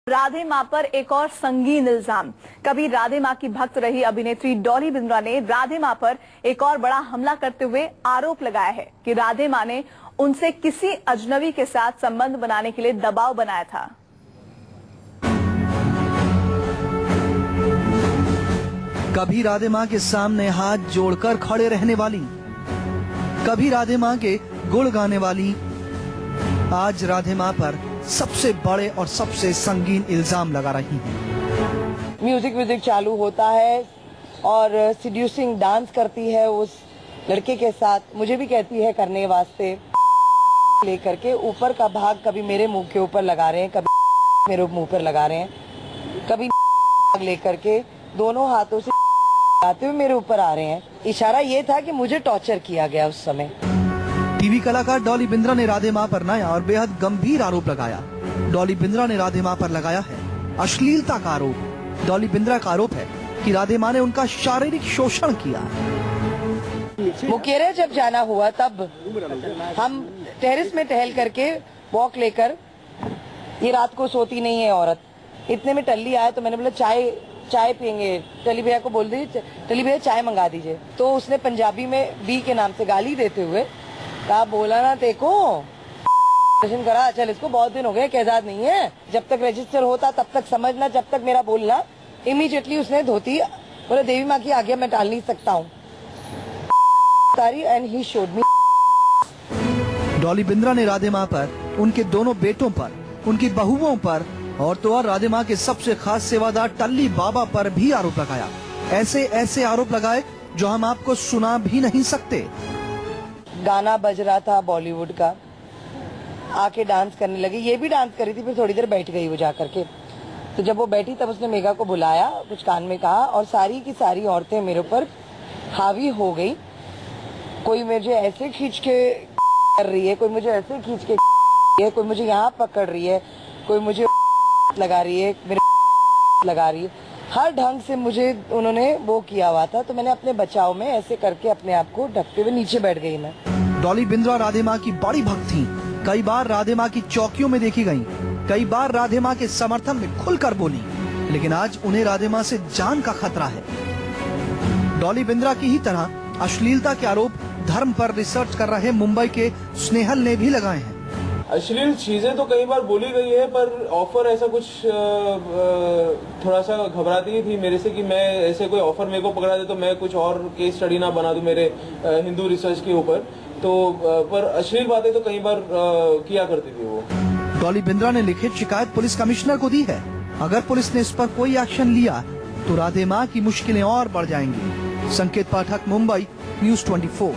राधे मां पर एक और संगीन इल्जाम। कभी राधे मां की भक्त रही अभिनेत्री डॉली बिंद्रा ने राधे मां पर एक और बड़ा हमला करते हुए आरोप लगाया है कि राधे मां ने उनसे किसी अजनबी के साथ संबंध बनाने के लिए दबाव बनाया था। कभी राधे मां के सामने हाथ जोड़कर खड़े रहने वाली, कभी राधे मां के गुण गाने वाली, आज राधे मां पर सबसे बड़े और सबसे संगीन इल्जाम लगा रही हैं। म्यूजिक चालू होता है और सीड्यूसिंग डांस करती है उस लड़के के साथ, मुझे भी कहती है करने वास्ते, लेकर के ऊपर का भाग कभी मेरे मुंह के ऊपर लगा रहे हैं, कभी मेरे मुंह पर लगा रहे हैं, कभी लेकर के दोनों हाथों से आते हुए मेरे ऊपर आ रहे हैं। इशारा ये था कि मुझे टॉर्चर किया गया उस समय। टीवी कलाकार डॉली बिंद्रा ने राधे मां पर नया और बेहद गंभीर आरोप लगाया। डॉली बिंद्रा ने राधे मां पर लगाया है अश्लीलता का आरोप। डॉली बिंद्रा का आरोप है कि राधे मां ने उनका शारीरिक शोषण किया। मुकेरिया जब जाना हुआ तब हम टेरेस में टहल करके वॉक लेकर, ये रात को सोती नहीं है औरत, इतने में टल्ली आया तो मैंने बोला चाय पियेंगे, टली भैया को बोल दीजिए, टली भैया चाय मंगा दीजिए। तो उसने पंजाबी में बी के नाम से गाली देते हुए कहा, बोला ना देखो रजिस्ट्रेशन करा, चल इसको बहुत दिन हो गए कैजाद नहीं है, जब तक रजिस्टर होता तब तक समझना, जब तक मेरा बोलना। इमीडिएटली उसने धोती, बोला देवी माँ की आज्ञा मैं टाल नहीं सकता हूँ। And he showed me. Dolly Bindra ने राधे मां पर, उनके दोनों बेटों पर, उनकी बहुओं पर और तो और राधे मां के सबसे खास सेवादार टल्ली बाबा पर भी आरोप लगाया। ऐसे आरोप लगाए जो हम आपको सुना भी नहीं सकते। गाना बज रहा था बॉलीवुड का, आके डांस करने लगी, ये भी डांस करी थी, फिर थोड़ी देर बैठ गई वो जा करके। तो जब वो बैठी तब उसने मेघा को बुलाया, कुछ कान में कहा और सारी की सारी औरतें मेरे ऊपर हावी हो गई। कोई मुझे ऐसे खींच के कर रही है, कोई मुझे ऐसे खींच के, कोई मुझे यहाँ पकड़ रही है, कोई मुझे लगा रही है, मेरे लगा रही है, हर ढंग से मुझे उन्होंने वो किया हुआ था। तो मैंने अपने बचाव में ऐसे करके अपने आप को ढकते हुए नीचे बैठ गई मैं। डॉली बिंद्रा राधे मां की बड़ी भक्त थी। कई बार राधे मां की चौकियों में देखी गईं, कई बार राधे मां के समर्थन में खुलकर बोली, लेकिन आज उन्हें राधे मां से जान का खतरा है। डॉली बिंद्रा की ही तरह अश्लीलता के आरोप धर्म पर रिसर्च कर रहे मुंबई के स्नेहल ने भी लगाए हैं। अश्लील चीजें तो कई बार बोली गई है, पर ऑफर ऐसा कुछ थोड़ा सा घबराती थी मेरे से कि मैं ऐसे कोई ऑफर मेरे को पकड़ा दे तो मैं कुछ और केस स्टडी ना बना दूं मेरे हिंदू रिसर्च के ऊपर। तो पर अश्लील बातें तो कई बार किया करती थी वो। डॉली बिंद्रा ने लिखित शिकायत पुलिस कमिश्नर को दी है। अगर पुलिस ने इस पर कोई एक्शन लिया तो राधे मां की मुश्किलें और बढ़ जाएंगी। संकेत पाठक, मुंबई, न्यूज़ 24।